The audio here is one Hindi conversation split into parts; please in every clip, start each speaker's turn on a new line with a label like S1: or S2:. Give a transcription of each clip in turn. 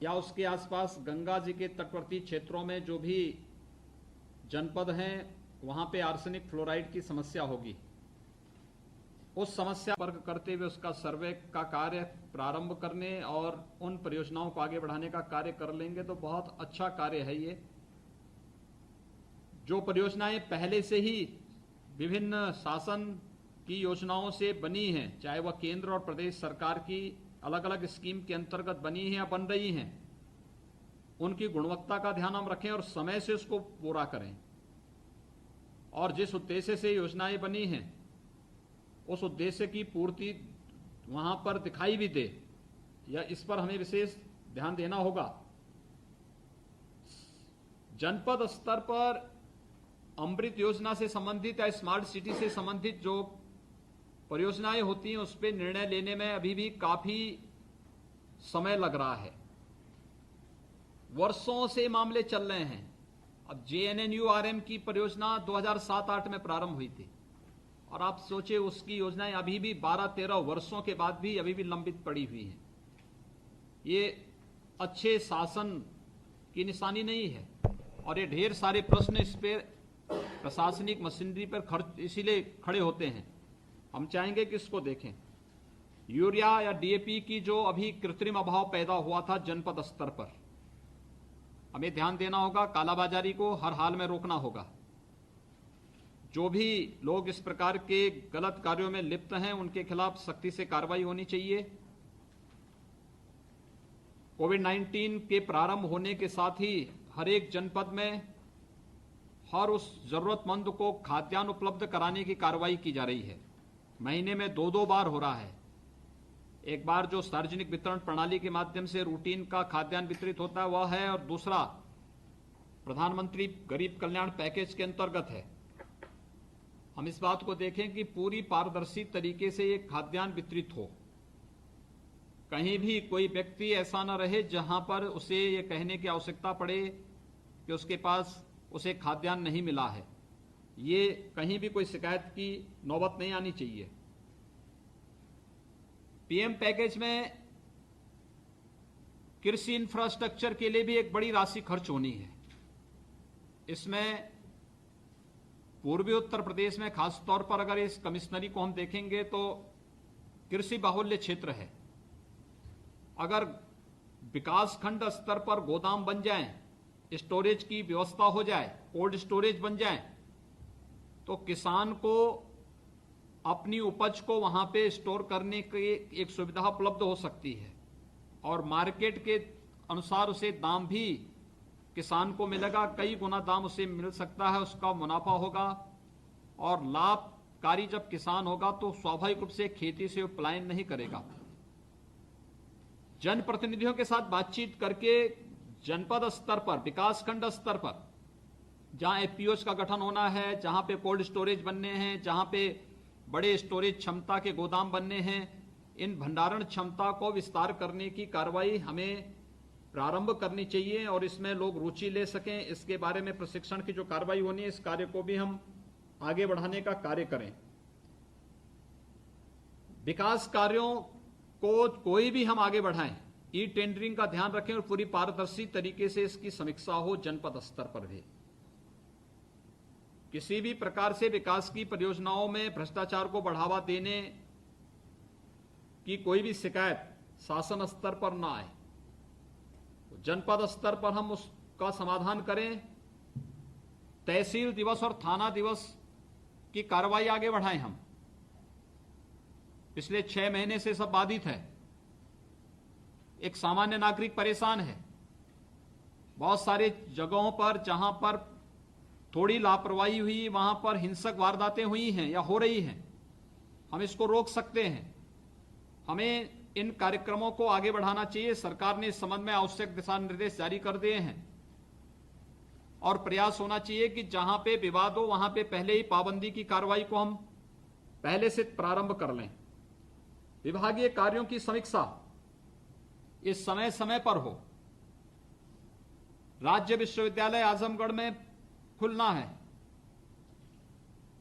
S1: या उसके आसपास गंगा जी के तटवर्ती क्षेत्रों में जो भी जनपद हैं वहां पे आर्सेनिक फ्लोराइड की समस्या होगी। उस समस्या पर करते हुए उसका सर्वे का कार्य प्रारंभ करने और उन परियोजनाओं को आगे बढ़ाने का कार्य कर लेंगे तो बहुत अच्छा कार्य है। ये जो परियोजनाएं पहले से ही विभिन्न शासन की योजनाओं से बनी हैं, चाहे वह केंद्र और प्रदेश सरकार की अलग अलग स्कीम के अंतर्गत बनी हैं या बन रही हैं, उनकी गुणवत्ता का ध्यान हम रखें और समय से उसको पूरा करें। और जिस उद्देश्य से योजनाएं बनी हैं उस उद्देश्य की पूर्ति वहां पर दिखाई भी दे, या इस पर हमें विशेष ध्यान देना होगा। जनपद स्तर पर अमृत योजना से संबंधित या स्मार्ट सिटी से संबंधित जो परियोजनाएं होती हैं उस पर निर्णय लेने में अभी भी काफी समय लग रहा है। वर्षों से मामले चल रहे हैं। अब JNNURM की परियोजना 2007-8 में प्रारंभ हुई थी और आप सोचिए उसकी योजनाएं अभी भी 12-13 वर्षों के बाद भी अभी भी लंबित पड़ी हुई हैं। ये अच्छे शासन की निशानी नहीं है और ये ढेर सारे प्रश्न इस पर प्रशासनिक मशीनरी पर खर्च इसीलिए खड़े होते हैं। हम चाहेंगे कि इसको देखें। यूरिया या DAP की जो अभी कृत्रिम अभाव पैदा हुआ था जनपद स्तर पर, हमें ध्यान देना होगा। कालाबाजारी को हर हाल में रोकना होगा। जो भी लोग इस प्रकार के गलत कार्यों में लिप्त हैं उनके खिलाफ सख्ती से कार्रवाई होनी चाहिए। कोविड-19 के प्रारंभ होने के साथ ही हर एक जनपद में हर उस जरूरतमंद को खाद्यान्न उपलब्ध कराने की कार्रवाई की जा रही है। महीने में 2-2 बार हो रहा है। एक बार जो सार्वजनिक वितरण प्रणाली के माध्यम से रूटीन का खाद्यान्न वितरित होता है वह है, और दूसरा प्रधानमंत्री गरीब कल्याण पैकेज के अंतर्गत है। हम इस बात को देखें कि पूरी पारदर्शी तरीके से ये खाद्यान्न वितरित हो। कहीं भी कोई व्यक्ति ऐसा न रहे जहां पर उसे ये कहने की आवश्यकता पड़े कि उसके पास उसे खाद्यान्न नहीं मिला है। ये कहीं भी कोई शिकायत की नौबत नहीं आनी चाहिए। PM पैकेज में कृषि इंफ्रास्ट्रक्चर के लिए भी एक बड़ी राशि खर्च होनी है। इसमें पूर्वी उत्तर प्रदेश में खास तौर पर अगर इस कमिश्नरी को हम देखेंगे तो कृषि बाहुल्य क्षेत्र है। अगर विकासखंड स्तर पर गोदाम बन जाएं, स्टोरेज की व्यवस्था हो जाए, कोल्ड स्टोरेज बन जाए, तो किसान को अपनी उपज को वहां पे स्टोर करने की एक सुविधा उपलब्ध हो सकती है और मार्केट के अनुसार उसे दाम भी किसान को मिलेगा। कई गुना दाम उसे मिल सकता है, उसका मुनाफा होगा और लाभकारी जब किसान होगा तो स्वाभाविक रूप से खेती से पलायन नहीं करेगा। जनप्रतिनिधियों के साथ बातचीत करके जनपद स्तर पर, विकासखंड स्तर पर जहां FPOs का गठन होना है, जहां पे कोल्ड स्टोरेज बनने हैं, जहां पे बड़े स्टोरेज क्षमता के गोदाम बनने हैं, इन भंडारण क्षमता को विस्तार करने की कार्रवाई हमें प्रारंभ करनी चाहिए और इसमें लोग रुचि ले सकें। इसके बारे में प्रशिक्षण की जो कार्रवाई होनी है, इस कार्य को भी हम आगे बढ़ाने का कार्य करें। विकास कार्यों को कोई भी हम आगे बढ़ाएं, टेंडरिंग का ध्यान रखें और पूरी पारदर्शी तरीके से इसकी समीक्षा हो जनपद स्तर पर भी। किसी भी प्रकार से विकास की परियोजनाओं में भ्रष्टाचार को बढ़ावा देने की कोई भी शिकायत शासन स्तर पर ना आए। जनपद स्तर पर हम उसका समाधान करें। तहसील दिवस और थाना दिवस की कार्रवाई आगे बढ़ाएं। हम पिछले 6 महीने से सब बाधित है। एक सामान्य नागरिक परेशान है। बहुत सारे जगहों पर जहां पर थोड़ी लापरवाही हुई वहां पर हिंसक वारदातें हुई हैं या हो रही हैं। हम इसको रोक सकते हैं। हमें इन कार्यक्रमों को आगे बढ़ाना चाहिए। सरकार ने इस संबंध में आवश्यक दिशा निर्देश जारी कर दिए हैं और प्रयास होना चाहिए कि जहां पे विवाद हो वहां पे पहले ही पाबंदी की कार्रवाई को हम पहले से प्रारंभ कर लें। विभागीय कार्यों की समीक्षा इस समय समय पर हो। राज्य विश्वविद्यालय आजमगढ़ में खुलना है।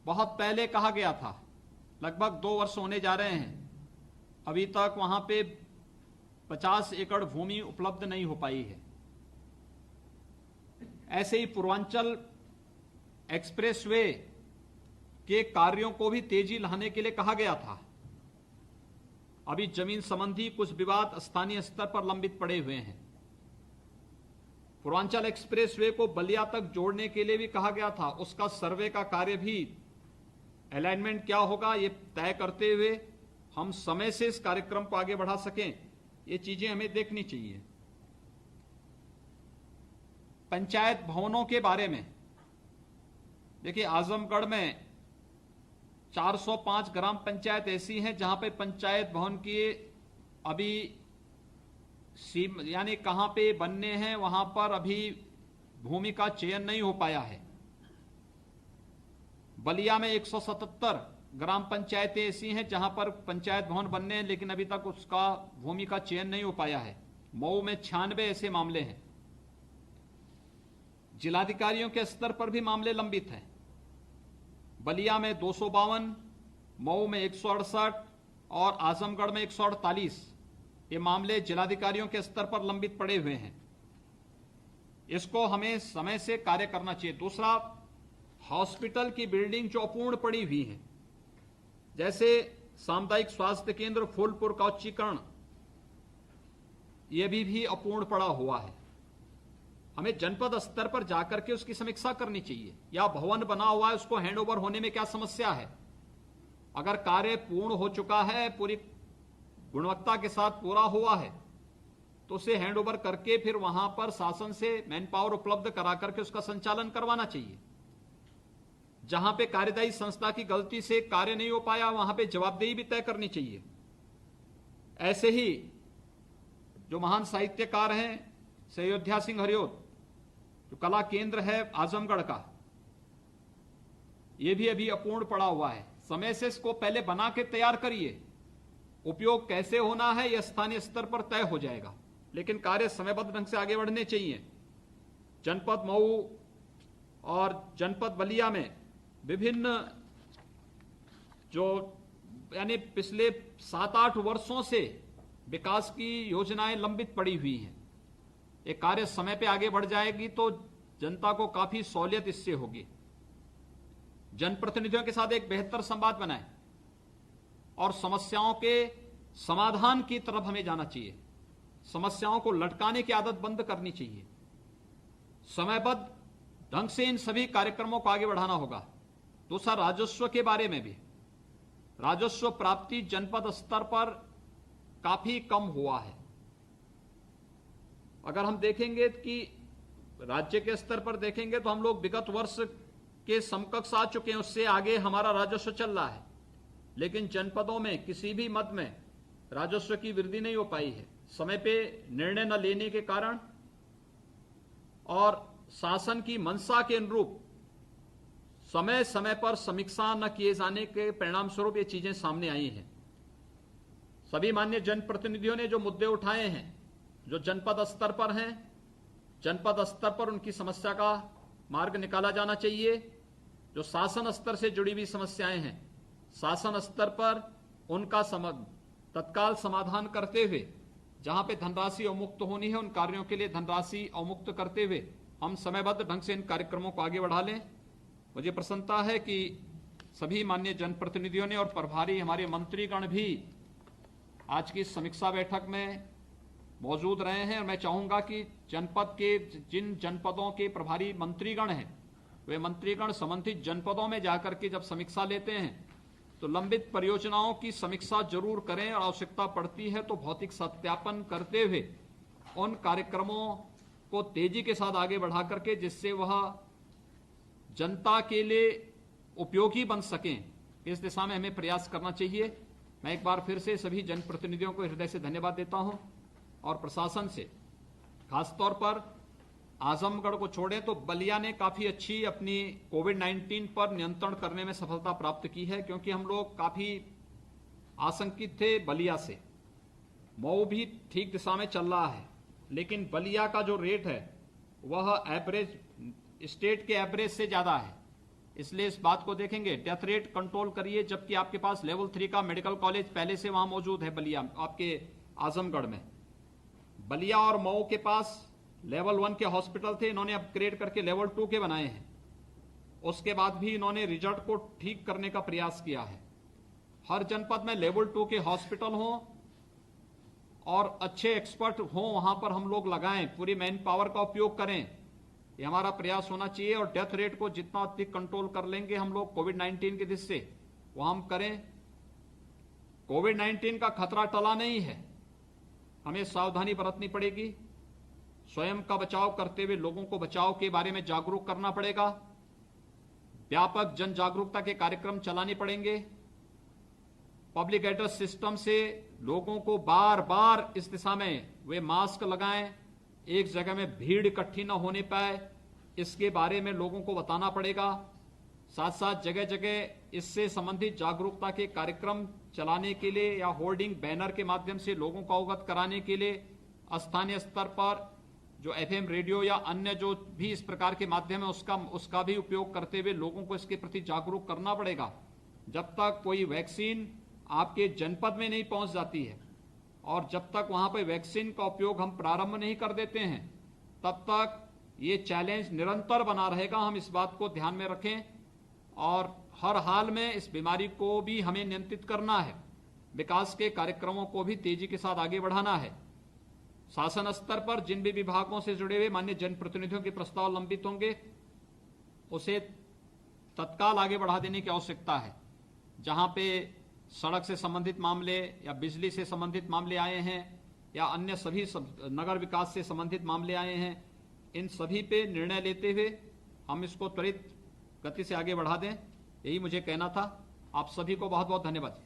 S1: बहुत पहले कहा गया था, लगभग 2 वर्ष होने जा रहे हैं, अभी तक वहां पे 50 एकड़ भूमि उपलब्ध नहीं हो पाई है। ऐसे ही पूर्वांचल एक्सप्रेसवे के कार्यों को भी तेजी लाने के लिए कहा गया था। अभी जमीन संबंधी कुछ विवाद स्थानीय स्तर पर लंबित पड़े हुए हैं। पूर्वांचल एक्सप्रेसवे को बलिया तक जोड़ने के लिए भी कहा गया था, उसका सर्वे का कार्य भी, अलाइनमेंट क्या होगा ये तय करते हुए हम समय से इस कार्यक्रम को आगे बढ़ा सकें, ये चीजें हमें देखनी चाहिए। पंचायत भवनों के बारे में देखिए, आजमगढ़ में 405 ग्राम पंचायत ऐसी हैं जहां पे पंचायत भवन की अभी यानी कहां पे बनने हैं वहां पर अभी भूमि का चयन नहीं हो पाया है। बलिया में 177 ग्राम पंचायतें ऐसी हैं जहां पर पंचायत भवन बनने हैं लेकिन अभी तक उसका भूमि का चयन नहीं हो पाया है। मऊ में 96 ऐसे मामले हैं। जिलाधिकारियों के स्तर पर भी मामले लंबित हैं। बलिया में 252, मऊ में 168 और आजमगढ़ में 148 ये मामले जिलाधिकारियों के स्तर पर लंबित पड़े हुए हैं। इसको हमें समय से कार्य करना चाहिए। दूसरा, हॉस्पिटल की बिल्डिंग जो अपूर्ण पड़ी हुई है, जैसे सामुदायिक स्वास्थ्य केंद्र फूलपुर का उच्चीकरण, यह भी अपूर्ण पड़ा हुआ है। हमें जनपद स्तर पर जाकर के उसकी समीक्षा करनी चाहिए। या भवन बना हुआ है, उसको हैंडओवर होने में क्या समस्या है? अगर कार्य पूर्ण हो चुका है, पूरी गुणवत्ता के साथ पूरा हुआ है, तो उसे हैंडओवर करके फिर वहां पर शासन से मैन पावर उपलब्ध करा करके उसका संचालन करवाना चाहिए। जहां पे कार्यदायी संस्था की गलती से कार्य नहीं हो पाया, वहां पे जवाबदेही भी तय करनी चाहिए। ऐसे ही जो महान साहित्यकार हैं अयोध्या सिंह हरिओत, जो कला केंद्र है आजमगढ़ का, यह भी अभी अपूर्ण पड़ा हुआ है। समय से इसको पहले बना के तैयार करिए। उपयोग कैसे होना है यह स्थानीय स्तर पर तय हो जाएगा, लेकिन कार्य समयबद्ध ढंग से आगे बढ़ने चाहिए। जनपद मऊ और जनपद बलिया में विभिन्न जो यानी पिछले 7-8 वर्षों से विकास की योजनाएं लंबित पड़ी हुई हैं। ये कार्य समय पे आगे बढ़ जाएगी तो जनता को काफी सहूलियत इससे होगी। जनप्रतिनिधियों के साथ एक बेहतर संवाद बनाएं और समस्याओं के समाधान की तरफ हमें जाना चाहिए। समस्याओं को लटकाने की आदत बंद करनी चाहिए। समयबद्ध ढंग से इन सभी कार्यक्रमों को आगे बढ़ाना होगा। दूसरा, राजस्व के बारे में भी, राजस्व प्राप्ति जनपद स्तर पर काफी कम हुआ है। अगर हम देखेंगे कि राज्य के स्तर पर देखेंगे तो हम लोग विगत वर्ष के समकक्ष आ चुके हैं, उससे आगे हमारा राजस्व चल रहा है, लेकिन जनपदों में किसी भी मद में राजस्व की वृद्धि नहीं हो पाई है। समय पे निर्णय न लेने के कारण और शासन की मंशा के अनुरूप समय समय पर समीक्षा न किए जाने के परिणाम स्वरूप ये चीजें सामने आई हैं। सभी माननीय जनप्रतिनिधियों ने जो मुद्दे उठाए हैं, जो जनपद स्तर पर हैं, जनपद स्तर पर उनकी समस्या का मार्ग निकाला जाना चाहिए। जो शासन स्तर से जुड़ी हुई समस्याएं हैं, शासन स्तर पर उनका तत्काल समाधान करते हुए, जहां पे धनराशि अवमुक्त होनी है उन कार्यों के लिए धनराशि अवमुक्त करते हुए हम समयबद्ध ढंग से इन कार्यक्रमों को आगे बढ़ा लें। मुझे प्रसन्नता है कि सभी माननीय जनप्रतिनिधियों ने और प्रभारी हमारे मंत्रीगण भी आज की समीक्षा बैठक में मौजूद रहे हैं। और मैं चाहूंगा कि जनपद के जिन जनपदों के प्रभारी मंत्रीगण हैं, वे मंत्रीगण संबंधित जनपदों में जाकर के जब समीक्षा लेते हैं तो लंबित परियोजनाओं की समीक्षा जरूर करें और आवश्यकता पड़ती है तो भौतिक सत्यापन करते हुए उन कार्यक्रमों को तेजी के साथ आगे बढ़ा करके जिससे वह जनता के लिए उपयोगी बन सकें, इस दिशा में हमें प्रयास करना चाहिए। मैं एक बार फिर से सभी जनप्रतिनिधियों को हृदय से धन्यवाद देता हूं और प्रशासन से, खासतौर पर आजमगढ़ को छोड़े तो बलिया ने काफी अच्छी अपनी कोविड-19 पर नियंत्रण करने में सफलता प्राप्त की है, क्योंकि हम लोग काफी आशंकित थे बलिया से। मऊ भी ठीक दिशा में चल रहा है, लेकिन बलिया का जो रेट है वह एवरेज स्टेट के एवरेज से ज्यादा है। इसलिए इस बात को देखेंगे, डेथ रेट कंट्रोल करिए, जबकि आपके पास लेवल 3 का मेडिकल कॉलेज पहले से वहां मौजूद है बलिया आपके आजमगढ़ में। बलिया और मऊ के पास लेवल 1 के हॉस्पिटल थे, इन्होंने अपग्रेड करके लेवल 2 के बनाए हैं। उसके बाद भी इन्होंने रिजल्ट को ठीक करने का प्रयास किया है। हर जनपद में लेवल 2 के हॉस्पिटल हों और अच्छे एक्सपर्ट हों, वहां पर हम लोग लगाएं, पूरी मैन पावर का उपयोग करें, ये हमारा प्रयास होना चाहिए। और डेथ रेट को जितना अधिक कंट्रोल कर लेंगे हम लोग कोविड-19 के दिशा से, वो हम करें। कोविड-19 का खतरा टला नहीं है, हमें सावधानी बरतनी पड़ेगी। स्वयं का बचाव करते हुए लोगों को बचाव के बारे में जागरूक करना पड़ेगा। व्यापक जन जागरूकता के कार्यक्रम चलाने पड़ेंगे। पब्लिक एड्रेस सिस्टम से लोगों को बार बार इस दिशा में वे मास्क लगाएं, एक जगह में भीड़ इकट्ठी न होने पाए, इसके बारे में लोगों को बताना पड़ेगा। साथ साथ जगह जगह इससे संबंधित जागरूकता के कार्यक्रम चलाने के लिए या होर्डिंग बैनर के माध्यम से लोगों को अवगत कराने के लिए स्थानीय स्तर पर जो FM रेडियो या अन्य जो भी इस प्रकार के माध्यम है उसका भी उपयोग करते हुए लोगों को इसके प्रति जागरूक करना पड़ेगा। जब तक कोई वैक्सीन आपके जनपद में नहीं पहुंच जाती है और जब तक वहां पर वैक्सीन का उपयोग हम प्रारंभ नहीं कर देते हैं, तब तक ये चैलेंज निरंतर बना रहेगा। हम इस बात को ध्यान में रखें और हर हाल में इस बीमारी को भी हमें नियंत्रित करना है। विकास के कार्यक्रमों को भी तेजी के साथ आगे बढ़ाना है। शासन स्तर पर जिन भी विभागों से जुड़े हुए माननीय जनप्रतिनिधियों के प्रस्ताव लंबित होंगे, उसे तत्काल आगे बढ़ा देने की आवश्यकता है। जहां पे सड़क से संबंधित मामले या बिजली से संबंधित मामले आए हैं या अन्य सभी नगर विकास से संबंधित मामले आए हैं, इन सभी पे निर्णय लेते हुए हम इसको त्वरित गति से आगे बढ़ा दें, यही मुझे कहना था। आप सभी को बहुत बहुत धन्यवाद।